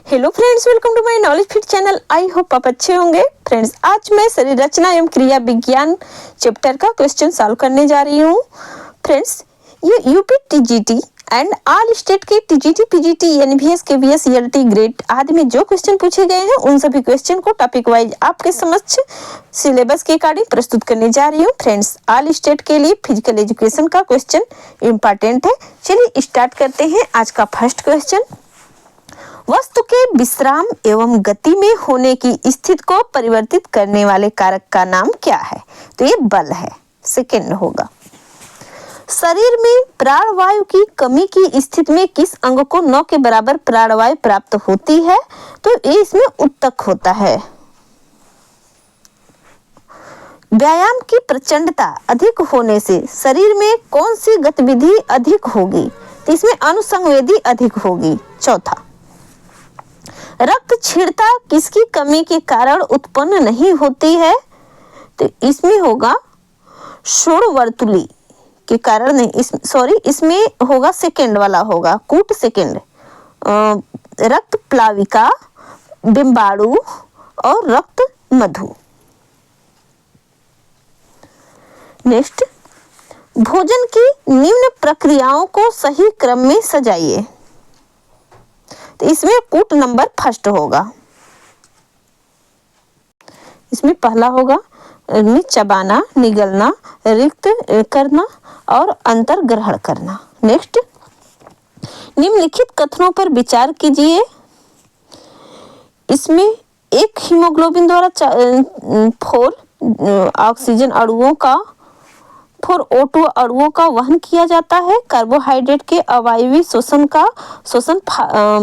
Hello friends, welcome to my knowledge fit channel. I hope आप अच्छे होंगे। Friends, आज मैं शरीर रचना एवं क्रिया विज्ञान चैप्टर का क्वेश्चन सॉल्व करने जा रही हूँ। फ्रेंड्स, ये UP TGT and all state के TGT, PGT, NVS, KVS, ELT grade आदि में जो क्वेश्चन पूछे गए हैं उन सभी क्वेश्चन को टॉपिक वाइज आपके समक्ष सिलेबस के अकॉर्डिंग प्रस्तुत करने जा रही हूँ। फ्रेंड्स, ऑल स्टेट के लिए फिजिकल एजुकेशन का क्वेश्चन इंपॉर्टेंट है। चलिए स्टार्ट करते हैं आज का फर्स्ट क्वेश्चन। वस्तु के विश्राम एवं गति में होने की स्थिति को परिवर्तित करने वाले कारक का नाम क्या है? तो ये बल है। सेकंड होगा, शरीर में प्राणवायु की कमी की स्थिति में किस अंग को 9 के बराबर प्राणवायु प्राप्त होती है? तो ये इसमें उत्तक होता है। व्यायाम की प्रचंडता अधिक होने से शरीर में कौन सी गतिविधि अधिक होगी? तो इसमें अनुसंवेदी अधिक होगी। चौथा, रक्त क्षीणता किसकी कमी के कारण उत्पन्न नहीं होती है? तो इसमें होगा षोडवर्तुली के कारण नहीं, इसमें होगा सेकंड वाला होगा, कूट सेकंड, रक्त प्लाविका, बिंबाणु और रक्त मधु। नेक्स्ट, भोजन की निम्न प्रक्रियाओं को सही क्रम में सजाइए। तो इसमें कूट नंबर फर्स्ट होगा। इसमें पहला होगा चबाना, निगलना, रिक्त करना और अंतर ग्रहण करना। नेक्स्ट, निम्नलिखित कथनों पर विचार कीजिए। इसमें एक हीमोग्लोबिन द्वारा 4 ऑक्सीजन अणुओं का 4 O2 अणुओं का वहन किया जाता है। कार्बोहाइड्रेट के अवायवीय शोषण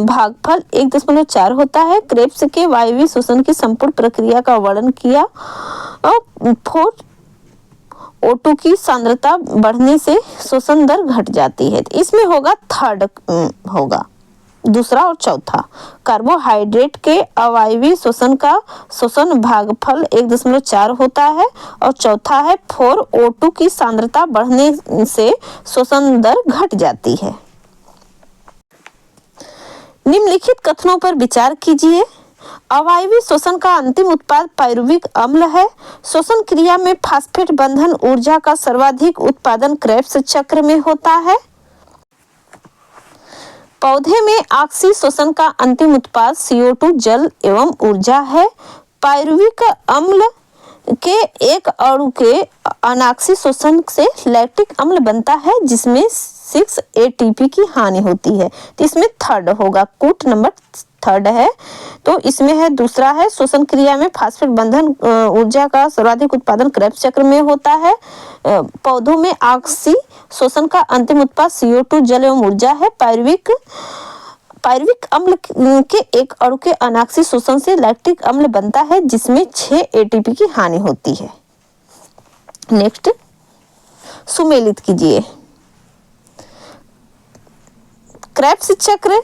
भागफल 1.4 होता है। क्रेब्स के वायवीय शोषण की संपूर्ण प्रक्रिया का वर्णन किया। 4 O2 की सांद्रता बढ़ने से शोषण दर घट जाती है। इसमें होगा थर्ड होगा, दूसरा और चौथा। कार्बोहाइड्रेट के अवायवीय शोषण का शोषण भागफल 1.4 होता है और चौथा है 4 O2 की सांद्रता बढ़ने से शोषण दर घट जाती है। निम्नलिखित कथनों पर विचार कीजिए। अवायवीय शोषण का अंतिम उत्पाद पायरुविक अम्ल है। शोषण क्रिया में फास्फेट बंधन ऊर्जा का सर्वाधिक उत्पादन क्रेब्स चक्र में होता है। पौधे में ऑक्सी शोषण का अंतिम उत्पाद CO2 जल एवं ऊर्जा है। पायरुविक अम्ल के एक अणु के अनाक्सी शोषण से लैक्टिक अम्ल बनता है जिसमें 6 ATP की हानि होती है। तो इसमें थर्ड होगा, कूट नंबर थर्ड है। तो इसमें है दूसरा है, शोषण क्रिया में फास्फेट बंधन ऊर्जा का सर्वाधिक उत्पादन क्रेब्स चक्र में होता है। पौधों में ऑक्सी शोषण का अंतिम उत्पाद CO2 जल एवं ऊर्जा है। पायरुविक अम्ल के एक अणु के अनाक्सी शोषण से लैक्टिक अम्ल बनता है जिसमें 6 ATP की हानि होती है। नेक्स्ट, सुमेलित कीजिए। क्रेब्स चक्र,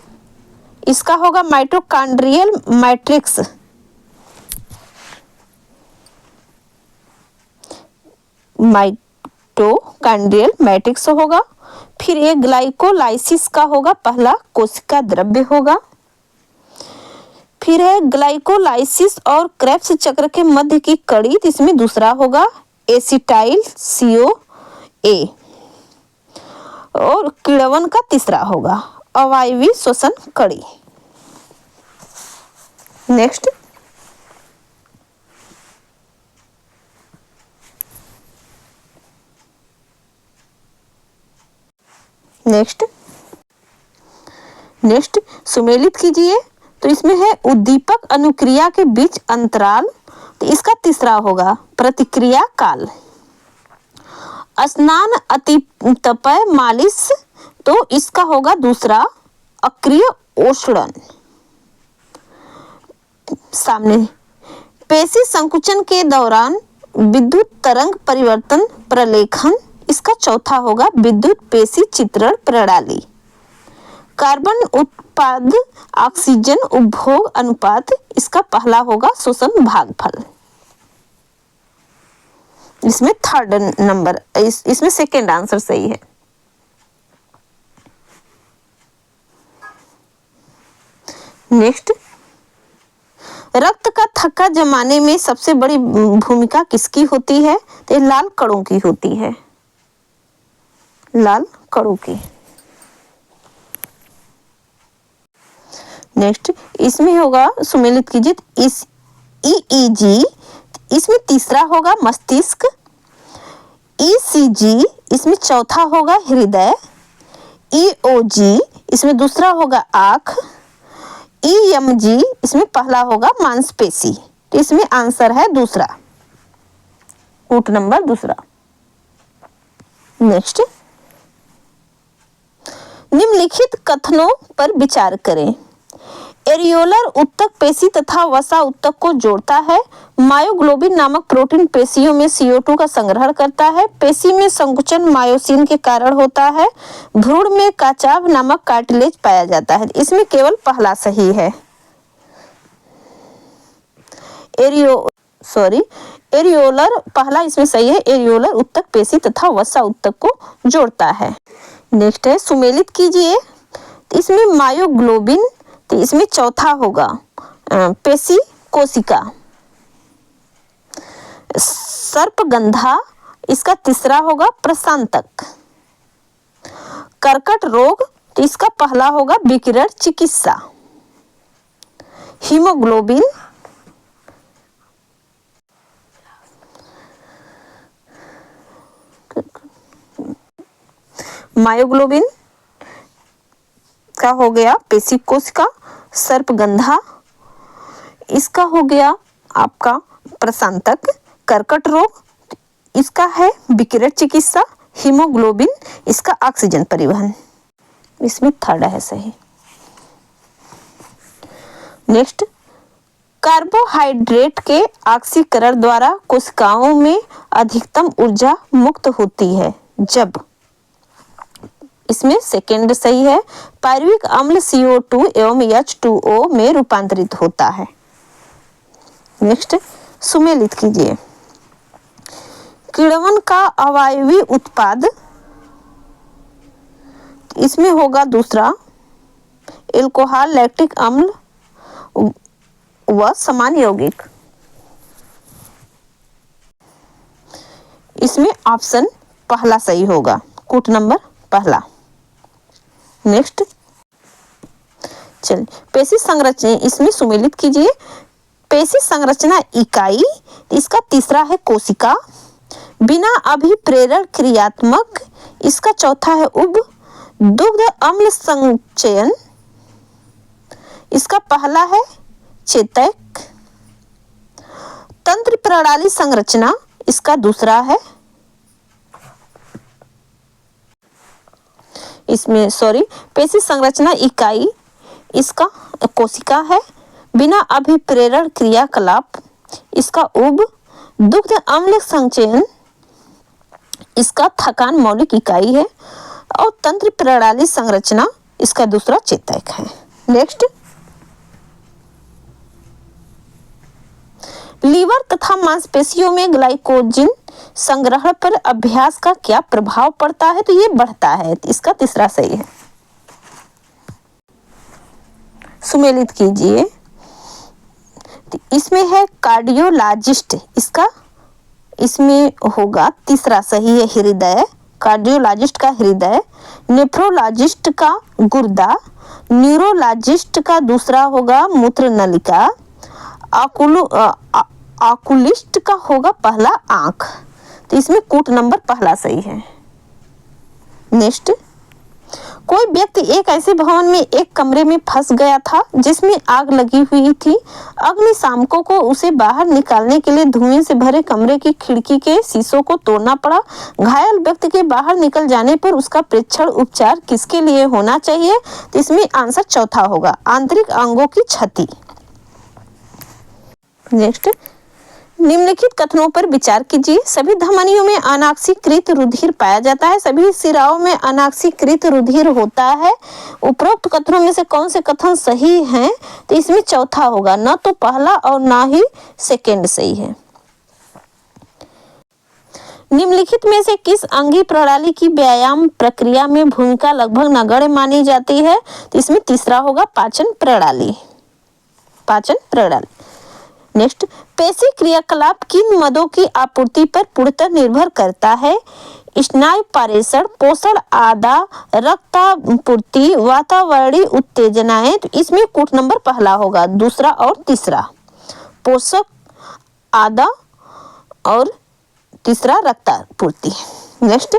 इसका होगा माइटोकॉन्ड्रियल मैट्रिक्स। माइटोकॉन्ड्रियल मैट्रिक्स होगा। फिर ये ग्लाइकोलाइसिस का होगा, पहला कोशिका द्रव्य होगा। फिर है ग्लाइकोलाइसिस और क्रेब्स चक्र के मध्य की कड़ी, इसमें दूसरा होगा एसिटाइल CoA। और किण्वन का तीसरा होगा अवायवीय शोषण कड़ी। नेक्स्ट, सुमेलित कीजिए। तो इसमें है उद्दीपक अनुक्रिया के बीच अंतराल, तो इसका तीसरा होगा प्रतिक्रिया काल। स्नान, अतितपय, मालिश, तो इसका होगा दूसरा अक्रिय औषधन। सामने पेशी संकुचन के दौरान विद्युत तरंग परिवर्तन प्रलेखन, इसका चौथा होगा विद्युत पेशी चित्रण प्रणाली। कार्बन उत्पाद ऑक्सीजन उपभोग अनुपात, इसका पहला होगा शोषण भागफल। इसमें थर्ड नंबर, इसमें सेकंड आंसर सही है। नेक्स्ट, रक्त का थक्का जमाने में सबसे बड़ी भूमिका किसकी होती है? तो ये लाल कणों की होती है, लाल कणों की। नेक्स्ट इसमें होगा, सुमेलित कीजिए, इस ईईजी इसमें तीसरा होगा मस्तिष्क, ईसीजी इसमें चौथा होगा हृदय, ईओजी इसमें दूसरा होगा आँख, ईएमजी इसमें पहला होगा मांसपेशी। तो इसमें आंसर है दूसरा, कूट नंबर दूसरा। नेक्स्ट, निम्नलिखित कथनों पर विचार करें। एरियोलर उत्तक पेशी तथा वसा उत्तक को जोड़ता है। मायोग्लोबिन नामक प्रोटीन पेशियों में CO2 का संग्रहण करता है। पेशी में संकुचन मायोसिन के कारण होता है। भ्रूण में काचाभ नामक कार्टिलेज पाया जाता है। इसमें केवल पहला सही है। एरियोलर पहला इसमें सही है। एरियोलर उत्तक पेशी तथा वसा उत्तक को जोड़ता है। नेक्स्ट है, सुमेलित कीजिए। इसमें मायोग्लोबिन, तो इसमें चौथा होगा पेशी कोशिका। सर्पगंधा इसका तीसरा होगा प्रशांतक। कर्कट रोग, तो इसका पहला होगा विकिरण चिकित्सा। हीमोग्लोबिन, मायोग्लोबिन का हो गया पेशी कोशिका। सर्पगंधा इसका हो गया आपका प्रशांतक। कर्कट रोग इसका है विकिरण चिकित्सा। हीमोग्लोबिन इसका ऑक्सीजन परिवहन। इसमें थर्ड है सही। नेक्स्ट, कार्बोहाइड्रेट के ऑक्सीकरण द्वारा कोशिकाओं में अधिकतम ऊर्जा मुक्त होती है जब, इसमें सेकेंड सही है, पायरुविक अम्ल CO2 एवं H2O में रूपांतरित होता है। नेक्स्ट, सुमेलित कीजिए। किण्वन का अवायवीय उत्पाद, इसमें होगा दूसरा एल्कोहल, लैक्टिक अम्ल व समान यौगिक। इसमें ऑप्शन पहला सही होगा, कूट नंबर पहला। नेक्स्ट, चलिए पेशी संरचना, इसमें सुमेलित कीजिए। पेशी संरचना इकाई, इसका तीसरा है कोशिका। बिना अभिप्रेरण क्रियात्मक, इसका चौथा है उब। दुग्ध अम्ल संचयन, इसका पहला है चेतक। तंत्र प्रणाली संरचना, इसका दूसरा है, इसमें पेशी संरचना इकाई, इसका कोशिका है। बिना अभिप्रेरण क्रियाकलाप, इसका उब। दुग्ध अम्ल संचयन, इसका थकान मौलिक इकाई है। और तंत्र प्रणाली संरचना, इसका दूसरा चेतक है। नेक्स्ट, लीवर तथा मांसपेशियों में ग्लाइकोजन संग्रहण पर अभ्यास का क्या प्रभाव पड़ता है? तो ये बढ़ता है। इसका तीसरा सही है। सुमेलित कीजिए। इसमें है कार्डियोलॉजिस्ट, इसका इसमें होगा तीसरा सही है हृदय। कार्डियोलॉजिस्ट का हृदय। नेफ्रोलॉजिस्ट का गुर्दा। न्यूरोलॉजिस्ट का दूसरा होगा मूत्र नलिका। ऑकुलिस्ट का होगा पहला आंख। तो इसमें कूट नंबर पहला सही है। नेक्स्ट, कोई व्यक्ति एक ऐसे भवन में एक कमरे में फंस गया था जिसमें आग लगी हुई थी। अग्निशामकों को उसे बाहर निकालने के लिए धुएं से भरे कमरे की खिड़की के शीशों को तोड़ना पड़ा। घायल व्यक्ति के बाहर निकल जाने पर उसका प्रेक्षण उपचार किसके लिए होना चाहिए? तो इसमें आंसर चौथा होगा, आंतरिक अंगों की क्षति। नेक्स्ट, निम्नलिखित कथनों पर विचार कीजिए। सभी धमनियों में अनाक्सीकृत रुधिर पाया जाता है। सभी सिराओं में अनाक्सीकृत रुधिर होता है। उपरोक्त कथनों में से कौन से कथन सही हैं? तो इसमें चौथा होगा, न तो पहला और ना ही सेकेंड सही है। निम्नलिखित में से किस अंगी प्रणाली की व्यायाम प्रक्रिया में भूमिका लगभग नगण्य मानी जाती है? तो इसमें तीसरा होगा पाचन प्रणाली। पाचन प्रणाली। नेक्स्ट, पेशी क्रियाकलाप किन मदों की आपूर्ति पर पूर्णतः निर्भर करता है? स्नायु पारेषण, पोषण आदा, रक्तापूर्ति, वातावरणीय उत्तेजनाएं। तो इसमें कूट नंबर पहला होगा, दूसरा और तीसरा पोषक आदा और तीसरा रक्तापूर्ति। नेक्स्ट,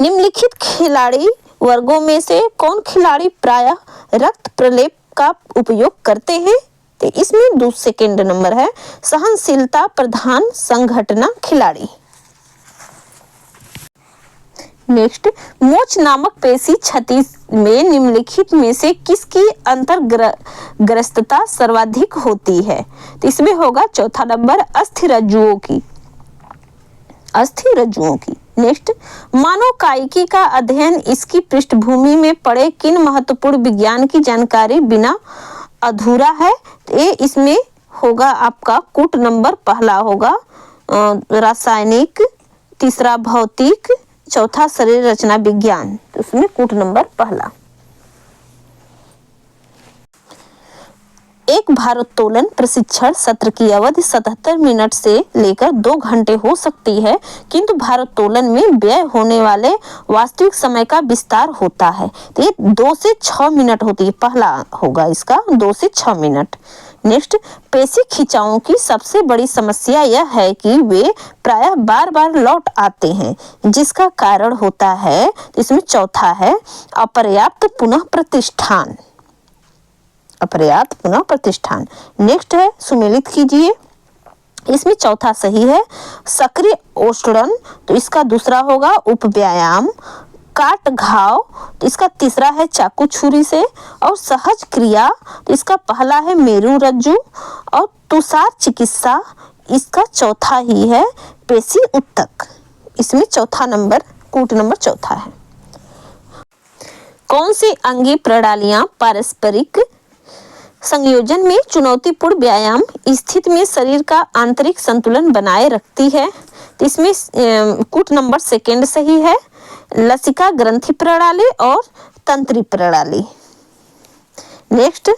निम्नलिखित खिलाड़ी वर्गों में से कौन खिलाड़ी प्रायः रक्त प्रलेप का उपयोग करते हैं? तो इसमें दूसरा सेकंड नंबर है सहनशीलता प्रधान संघटना खिलाड़ी। नेक्स्ट, मोच नामक पेशी क्षति में निम्नलिखित में से किसकी अंतर्ग्रस्तता सर्वाधिक होती है? तो इसमें होगा चौथा नंबर अस्थिरज्जुओं की। नेक्स्ट, मानव कायिकी का अध्ययन इसकी पृष्ठभूमि में पड़े किन महत्वपूर्ण विज्ञान की जानकारी बिना अधूरा है? तो ये इसमें होगा आपका कूट नंबर पहला होगा रासायनिक, तीसरा भौतिक, चौथा शरीर रचना विज्ञान। तो उसमें कूट नंबर पहला। एक भारोत्तोलन प्रशिक्षण सत्र की अवधि 77 मिनट से लेकर 2 घंटे हो सकती है, किंतु भारोत्तोलन में व्यय होने वाले वास्तविक समय का विस्तार होता है। तो ये 2 से 6 मिनट होती है, पहला होगा इसका 2 से 6 मिनट। नेक्स्ट, पेशी खिंचावों की सबसे बड़ी समस्या यह है कि वे प्रायः बार बार लौट आते हैं, जिसका कारण होता है, इसमें चौथा है अपर्याप्त पुनः प्रतिष्ठान। नेक्स्ट है सुमेलित कीजिए, इसमें चौथा सही है सक्रिय औषधन। तो इसका दूसरा होगा उपव्यायाम, काट घाव, तो इसका तीसरा है चाकू छुरी से, और सहज क्रिया, तो इसका पहला है मेरु रज्जु, और तुषार चिकित्सा इसका चौथा ही है पेशी उत्तक। इसमें चौथा नंबर कूट नंबर चौथा है। कौन सी अंगी प्रणालियां पारस्परिक संयोजन में चुनौतीपूर्ण व्यायाम स्थिति में शरीर का आंतरिक संतुलन बनाए रखती है? तो इसमें कूट नंबर सेकंड सही है लसिका ग्रंथि प्रणाली और तंत्री प्रणाली। नेक्स्ट,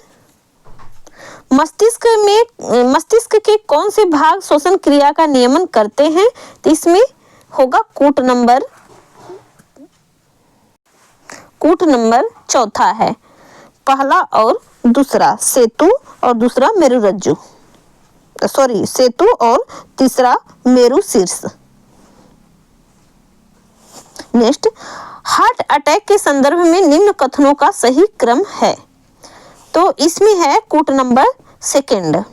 मस्तिष्क के कौन से भाग श्वसन क्रिया का नियमन करते हैं? तो इसमें होगा कूट नंबर चौथा है पहला और दूसरा सेतु और दूसरा मेरुरज्जु, सेतु और तीसरा मेरु शीर्ष। नेक्स्ट, हार्ट अटैक के संदर्भ में निम्न कथनों का सही क्रम है? तो इसमें है कूट नंबर सेकंड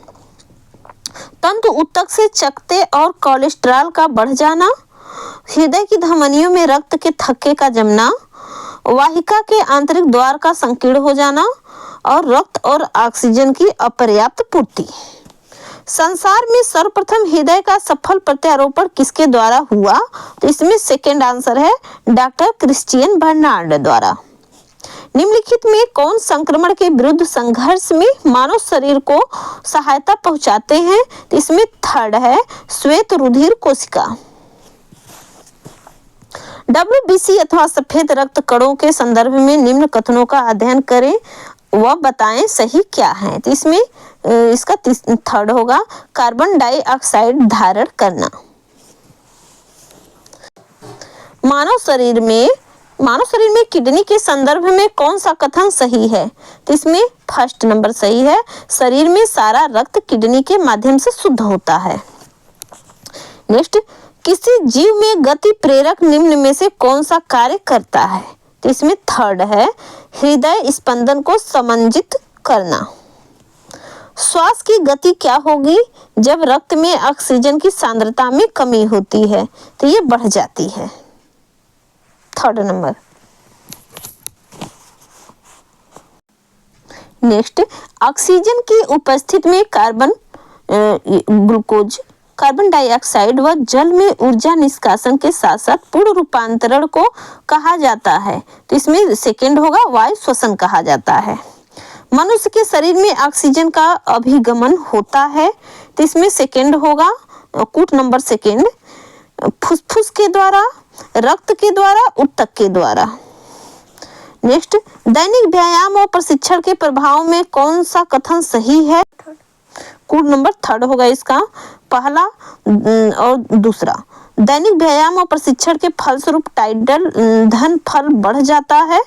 तंतु उत्तक से चकते और कोलेस्ट्रॉल का बढ़ जाना, हृदय की धमनियों में रक्त के थक्के का जमना, वाहिका के आंतरिक द्वार का संकीर्ण हो जाना, और रक्त और ऑक्सीजन की अपर्याप्त पूर्ति। संसार में सर्वप्रथम हृदय का सफल प्रत्यारोपण किसके द्वारा हुआ? तो इसमें सेकंड आंसर है डॉक्टर क्रिश्चियन बर्नार्ड द्वारा। निम्नलिखित में कौन संक्रमण के विरुद्ध संघर्ष में मानव शरीर को सहायता पहुंचाते हैं? तो इसमें थर्ड है श्वेत रुधिर कोशिका। WBC अथवा सफेद रक्त कणों के संदर्भ में निम्न कथनों का अध्ययन करें वह बताएं सही क्या है? तो इसमें इसका थर्ड होगा कार्बन डाइऑक्साइड धारण करना। मानव शरीर में किडनी के संदर्भ में कौन सा कथन सही है? तो इसमें फर्स्ट नंबर सही है शरीर में सारा रक्त किडनी के माध्यम से शुद्ध होता है। नेक्स्ट, किसी जीव में गति प्रेरक निम्न में से कौन सा कार्य करता है? तो इसमें थर्ड है हृदय स्पंदन को समंजित करना। श्वास की गति क्या होगी जब रक्त में ऑक्सीजन की सांद्रता में कमी होती है? तो ये बढ़ जाती है, थर्ड नंबर। नेक्स्ट, ऑक्सीजन की उपस्थिति में कार्बन डाइऑक्साइड व जल में ऊर्जा निष्कासन के साथ साथ पूर्ण रूपांतरण को कहा जाता है? तो इसमें सेकंड होगा वायु श्वसन कहा जाता है। मनुष्य के शरीर में ऑक्सीजन का अभिगमन होता है? तो इसमें सेकंड होगा कूट नंबर सेकंड फुसफुस के द्वारा, रक्त के द्वारा, उत्तक के द्वारा। नेक्स्ट, दैनिक व्यायाम और प्रशिक्षण के प्रभाव में कौन सा कथन सही है? कूट नंबर थर्ड होगा इसका, पहला और दूसरा। दैनिक व्यायाम और प्रशिक्षण के फलस्वरूप टाइडल धन फल बढ़ जाता है,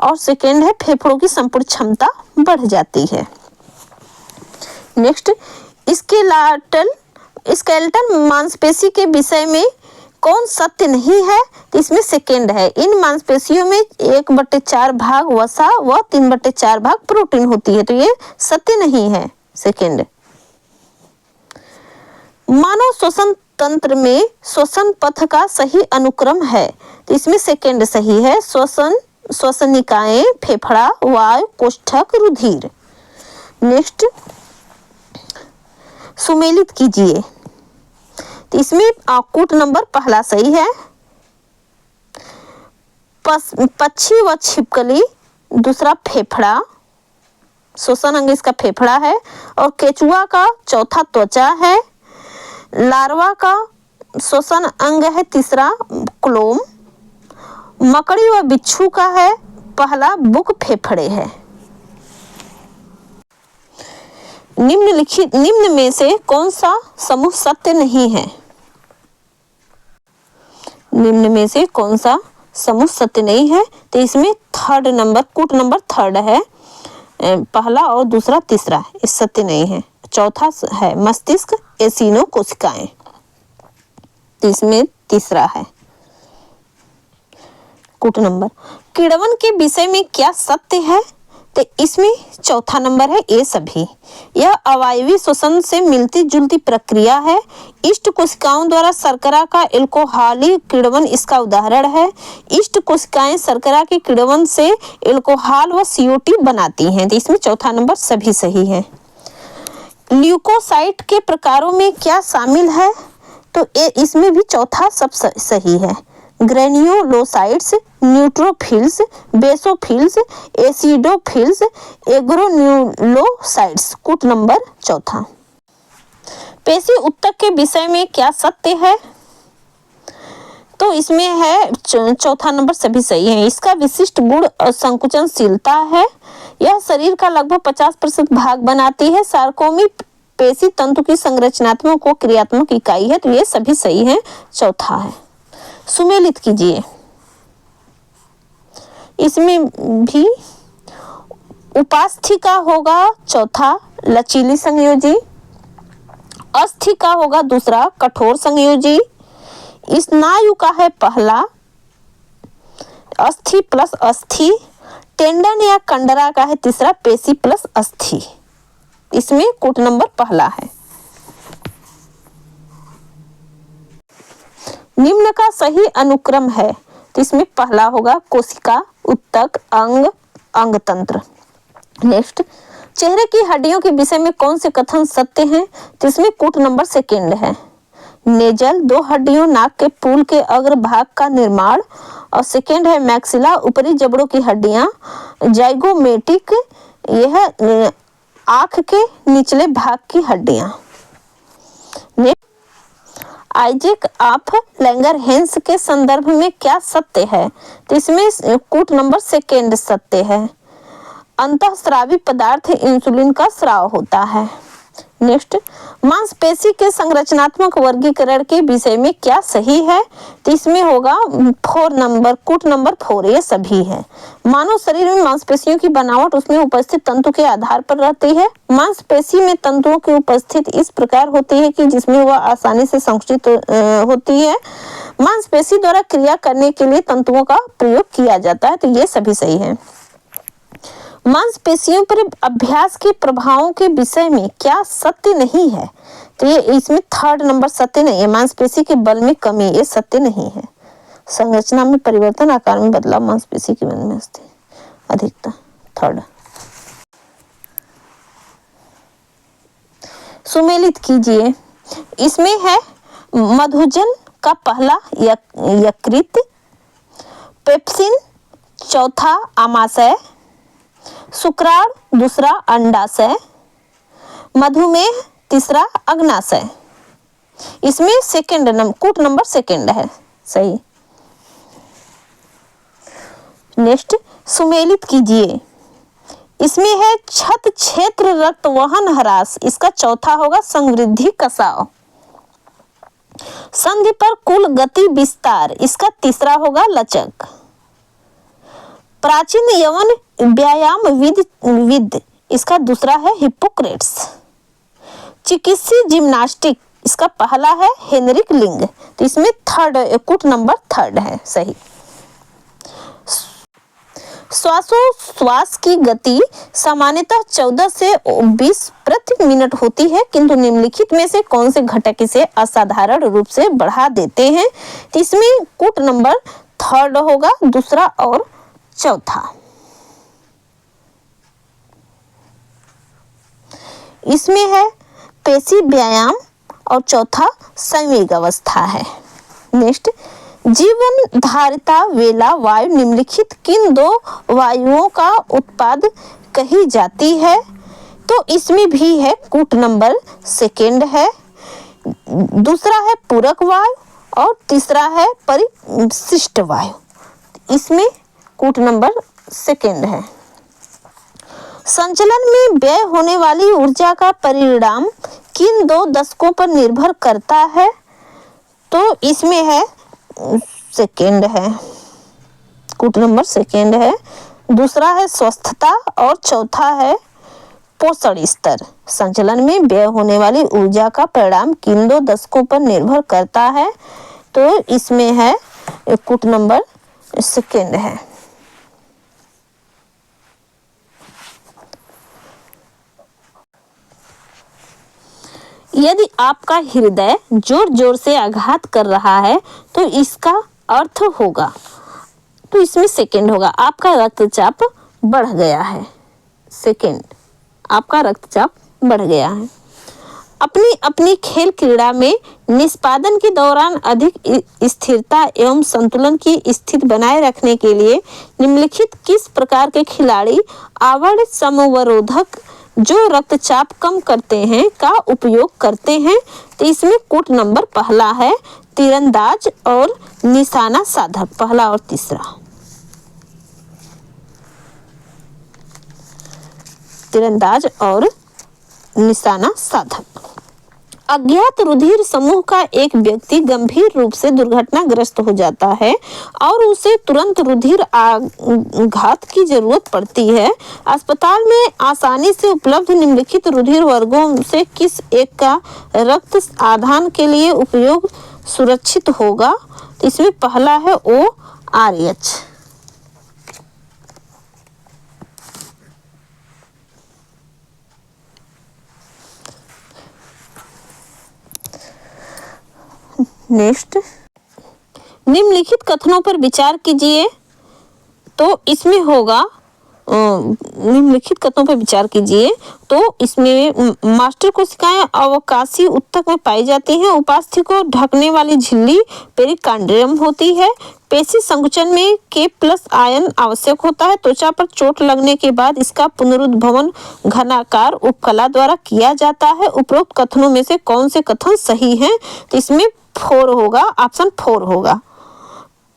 और सेकेंड है फेफड़ों की संपूर्ण क्षमता बढ़ जाती है। नेक्स्ट, स्केलेटल मांसपेशी के विषय में कौन सत्य नहीं है? तो इसमें सेकेंड है। इन मांसपेशियों में 1/4 भाग वसा व 3/4 भाग प्रोटीन होती है, तो ये सत्य नहीं है, सेकेंड। मानव श्वसन तंत्र में श्वसन पथ का सही अनुक्रम है, तो इसमें सेकेंड सही है। श्वसनिकाएं, फेफड़ा, वायु कोष्ठक, रुधिर। नेक्स्ट, सुमेलित कीजिए, तो इसमें कूट नंबर पहला सही है। पक्षी व छिपकली, दूसरा फेफड़ा, श्वसन अंग इसका फेफड़ा है। और केचुआ का चौथा त्वचा है। लार्वा का श्वसन अंग है तीसरा क्लोम। मकड़ी व बिच्छू का है पहला बुक फेफड़े है। निम्न में से कौन सा समूह सत्य नहीं है? निम्न में से कौन सा समूह सत्य नहीं है? तो इसमें थर्ड नंबर, कूट नंबर थर्ड है, पहला और दूसरा तीसरा इस सत्य नहीं है। चौथा है मस्तिष्क, एसिनो कोशिकाएं, तो इसमें तीसरा है कूट नंबर। किण्वन के विषय में क्या सत्य है? तो इसमें चौथा नंबर है ए सभी। यह अवायवीय श्वसन से मिलती जुलती प्रक्रिया है। इष्ट कोशिकाओं द्वारा शर्करा का एल्कोहली किण्वन इसका उदाहरण है। इष्ट कोशिकाएं शर्करा के किण्वन से एल्कोहल व CO2 बनाती हैं, तो इसमें चौथा नंबर सभी सही है। ल्यूकोसाइट के प्रकारों में क्या शामिल है? तो इसमें भी चौथा सब सही है। ग्रेन्युलोसाइट्स, न्यूट्रोफिल्स, बेसोफिल्स, एसिडोफिल्स, एग्रोन्यूलोसाइट्स, कूट नंबर चौथा। पेशी ऊतक के विषय में क्या सत्य है? तो इसमें है चौथा नंबर सभी सही है। इसका विशिष्ट गुण संकुचनशीलता है। यह शरीर का लगभग 50% भाग बनाती है। सार्कोमी पेशी तंतु की संरचनात्मक व क्रियात्मक इकाई है, तो ये सभी सही है, चौथा है। सुमेलित कीजिए, इसमें भी उपास्थि का होगा चौथा लचीली संयोजी, अस्थि का होगा दूसरा कठोर संयोजी, स्नायु का है पहला अस्थि प्लस अस्थि, टेंडन या कंडरा का है तीसरा पेशी प्लस अस्थि। इसमें कूट नंबर पहला है। निम्न का सही अनुक्रम है, तो इसमें पहला होगा कोशिका, ऊतक, अंग, अंगतंत्र। नेक्स्ट, चेहरे की हड्डियों के विषय में कौन से कथन सत्य हैं? तो इसमें कूट नंबर सेकेंड है। नेजल, 2 हड्डियों नाक के पुल के अग्र भाग का निर्माण, और सेकेंड है मैक्सिला, ऊपरी जबड़ों की हड्डियां। जाइगोमेटिक, यह आंख के निचले भाग की हड्डियां। आइजैक ऑफ लैंगरहेंस के संदर्भ में क्या सत्य है? तो इसमें कूट नंबर सेकेंड सत्य है। अंतःस्रावी पदार्थ इंसुलिन का स्राव होता है। नेक्स्ट, मांसपेशी के संरचनात्मक वर्गीकरण के विषय में क्या सही है? तो इसमें होगा 4 नंबर, कूट नंबर 4, ये सभी है। मानव शरीर में मांसपेशियों की बनावट उसमें उपस्थित तंतु के आधार पर रहती है। मांसपेशी में तंतुओं की उपस्थिति इस प्रकार होती है कि जिसमें वह आसानी से संकुचित होती है। मांसपेशी द्वारा क्रिया करने के लिए तंतुओं का प्रयोग किया जाता है, तो ये सभी सही है। मांसपेशियों पर अभ्यास के प्रभावों के विषय में क्या सत्य नहीं है? तो ये इसमें थर्ड नंबर सत्य नहीं है। मांसपेशी के बल में कमी, ये सत्य नहीं है। संरचना में परिवर्तन, आकार में बदलाव, मांसपेशी के बल में अधिकता, थर्ड। सुमेलित कीजिए, इसमें है मधुजन का पहला यकृत, पेप्सिन चौथा आमाशय, शुक्राणु दूसरा अंडाशय, मधुमेह तीसरा अग्नाशय। इसमें सेकेंड नंबर, कूट नंबर सेकेंड है सही। नेक्स्ट, सुमेलित कीजिए, इसमें है छत क्षेत्र रक्त वहन ह्रास, इसका चौथा होगा संवृद्धि कसाव। संधि पर कुल गति विस्तार, इसका तीसरा होगा लचक। प्राचीन यवन व्यायाम विद, इसका दूसरा है हिप्पोक्रेट्स। चिकित्सीय जिम्नास्टिक, इसका पहला है हेनरिक लिंग। तो इसमें थर्ड कूट नंबर थर्ड है सही। श्वासोश्वास की गति सामान्यतः 14 से 20 प्रति मिनट होती है, किंतु निम्नलिखित में से कौन से घटक इसे असाधारण रूप से बढ़ा देते हैं? तो इसमें कूट नंबर थर्ड होगा, दूसरा और चौथा। इसमें है पेशी व्यायाम और चौथा संवेग अवस्था है। नेक्स्ट, जीवन धारिता वेला वायु निम्नलिखित किन दो वायुओं का उत्पाद कही जाती है? तो इसमें भी है कूट नंबर सेकेंड है, दूसरा है पूरक वायु और तीसरा है परिशिष्ट वायु। इसमें कूट नंबर सेकेंड है। संचलन में व्यय होने वाली ऊर्जा का परिणाम किन दो दशकों पर निर्भर करता है? तो इसमें है सेकेंड है, कूट नंबर सेकेंड है, दूसरा है स्वस्थता और चौथा है पोषण स्तर। संचलन में व्यय होने वाली ऊर्जा का परिणाम किन दो दशकों पर निर्भर करता है? तो इसमें है कूट नंबर सेकेंड है। यदि आपका हृदय जोर जोर से आघात कर रहा है तो इसका अर्थ होगा, तो इसमें सेकेंड होगा, आपका रक्तचाप बढ़ गया है। सेकेंड, आपका रक्तचाप बढ़ गया है। अपनी अपनी खेल क्रीड़ा में निष्पादन के दौरान अधिक स्थिरता एवं संतुलन की स्थिति बनाए रखने के लिए निम्नलिखित किस प्रकार के खिलाड़ी आवरण समवरोधक जो रक्तचाप कम करते हैं का उपयोग करते हैं? तो इसमें कूट नंबर पहला है तीरंदाज और निशाना साधक, पहला और तीसरा। तीरंदाज और निशाना साधक। अज्ञात रुधिर समूह का एक व्यक्ति गंभीर रूप से दुर्घटनाग्रस्त हो जाता है और उसे तुरंत रुधिर आघात की जरूरत पड़ती है। अस्पताल में आसानी से उपलब्ध निम्नलिखित रुधिर वर्गों से किस एक का रक्त आदान के लिए उपयोग सुरक्षित होगा? तो इसमें पहला है ORH। नेक्स्ट, निम्नलिखित कथनों पर विचार कीजिए। तो इसमें होगा निम्नलिखित कथनों पर विचार कीजिए। तो इसमें मास्टर कोशिकाएं अवकाशी ऊतक में पाई जाती हैं। उपास्थि को ढकने वाली झिल्ली पेरिकार्डियम होती है। पेशी संकुचन में K+ आयन आवश्यक होता है। त्वचा पर चोट लगने के बाद इसका पुनरुद्भवन घनाकार उपकला द्वारा किया जाता है। उपरोक्त कथनों में से कौन से कथन सही हैं? तो इसमें 4 होगा, ऑप्शन 4 होगा।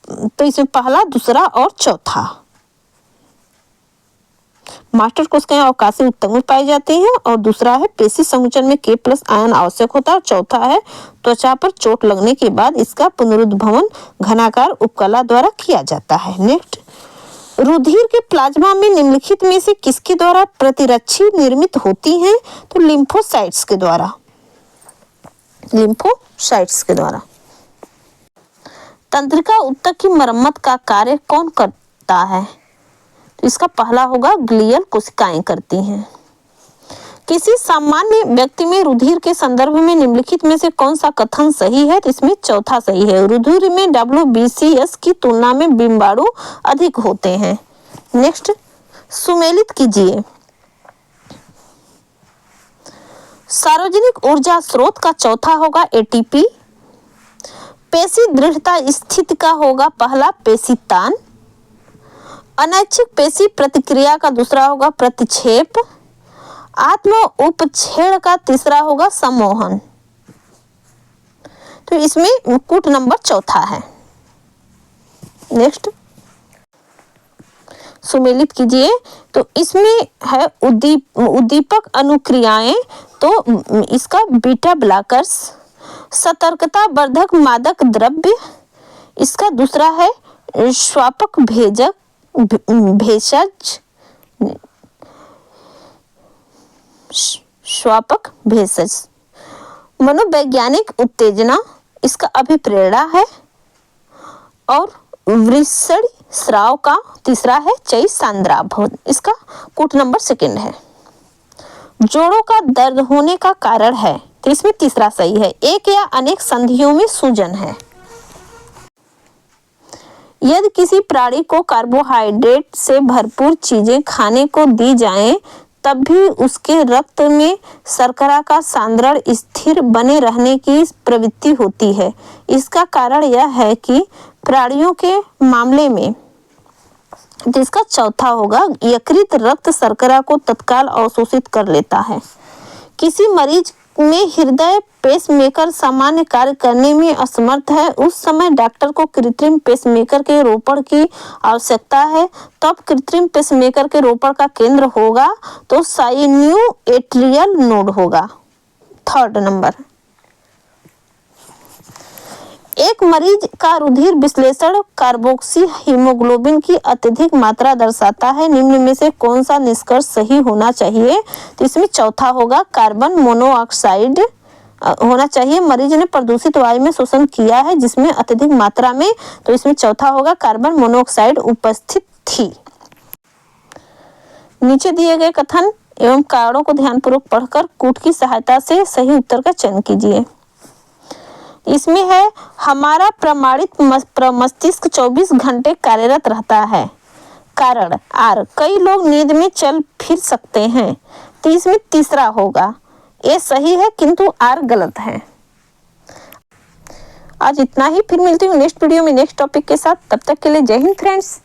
तो इसमें पहला, दूसरा और चौथा। मास्टर कोशिकाएं अवकाशी ऊतक में पाई जाती हैं और दूसरा है पेशी संकुचन में K+ आयन आवश्यक होता है और चौथा है त्वचा पर चोट लगने के बाद इसका पुनरुद्भवन घनाकार उपकला द्वारा किया जाता है। नेक्स्ट, रुधिर के प्लाज्मा में निम्नलिखित में से किसके द्वारा प्रतिरक्षी निर्मित होती हैं? तो लिम्फोसाइट्स के द्वारा, लिम्फोसाइट्स के द्वारा। तंत्रिका ऊतक की मरम्मत का कार्य कौन करता है? तो इसका पहला होगा ग्लियल कोशिकाएं करती हैं। किसी सामान्य व्यक्ति में रुधिर के संदर्भ में निम्नलिखित में से कौन सा कथन सही है? तो इसमें चौथा सही है। रुधिर में WBCS की तुलना में बिम्बाणु अधिक होते हैं। नेक्स्ट, सुमेलित कीजिए। सार्वजनिक ऊर्जा स्रोत का चौथा होगा ATP। पेशी दृढ़ता स्थिति का होगा पहला पेशी तान। अनैच्छिक पेशी प्रतिक्रिया का दूसरा होगा प्रतिक्षेप। आत्म उपक्षेण का तीसरा होगा सम्मोहन। तो इसमें कूट नंबर चौथा है। नेक्स्ट, सुमेलित कीजिए। तो इसमें है उद्दीपक अनुक्रियाएं, तो इसका बीटा ब्लॉकर्स। सतर्कता वर्धक मादक द्रव्य, इसका दूसरा है श्वापक भेषज। श्वापक भेषज। मनोवैज्ञानिक उत्तेजना, इसका अभिप्रेरणा है। और वृषण स्राव का तीसरा है चयी सांद्राभ, इसका कूट नंबर 2 है। जोड़ों का दर्द होने का कारण है, तो इसमें तीसरा सही है, एक या अनेक संधियों में सूजन है। यदि किसी प्राणी को कार्बोहाइड्रेट से भरपूर चीजें खाने को दी जाएं, तब भी उसके रक्त में शर्करा का सांद्रण स्थिर बने रहने की प्रवृत्ति होती है। इसका कारण यह है कि प्राणियों के मामले में, जिसका चौथा होगा, यकृत रक्त शर्करा को तत्काल अवशोषित कर लेता है। किसी मरीज में हृदय पेसमेकर सामान्य कार्य करने में असमर्थ है, उस समय डॉक्टर को कृत्रिम पेसमेकर के रोपण की आवश्यकता है। तब कृत्रिम पेसमेकर के रोपण का केंद्र होगा तो साइन्यूएट्रियल नोड होगा। 3rd नंबर, एक मरीज का रुधिर विश्लेषण कार्बोक्सी हीमोग्लोबिन की अत्यधिक मात्रा दर्शाता है। निम्न में से कौन सा निष्कर्ष सही होना चाहिए? तो इसमें चौथा होगा, कार्बन मोनोऑक्साइड होना चाहिए। मरीज ने प्रदूषित वायु में शोषण किया है जिसमें अत्यधिक मात्रा में, तो इसमें चौथा होगा, कार्बन मोनोऑक्साइड उपस्थित थी। नीचे दिए गए कथन एवं कारणों को ध्यानपूर्वक पढ़कर कूट की सहायता से सही उत्तर का चयन कीजिए। इसमें है, हमारा प्रमाणित मस्तिष्क 24 घंटे कार्यरत रहता है। कारण आर, कई लोग नींद में चल फिर सकते हैं। तो इसमें तीसरा होगा, ये सही है किंतु आर गलत है। आज इतना ही, फिर मिलती हूँ नेक्स्ट वीडियो में नेक्स्ट टॉपिक के साथ। तब तक के लिए जय हिंद फ्रेंड्स।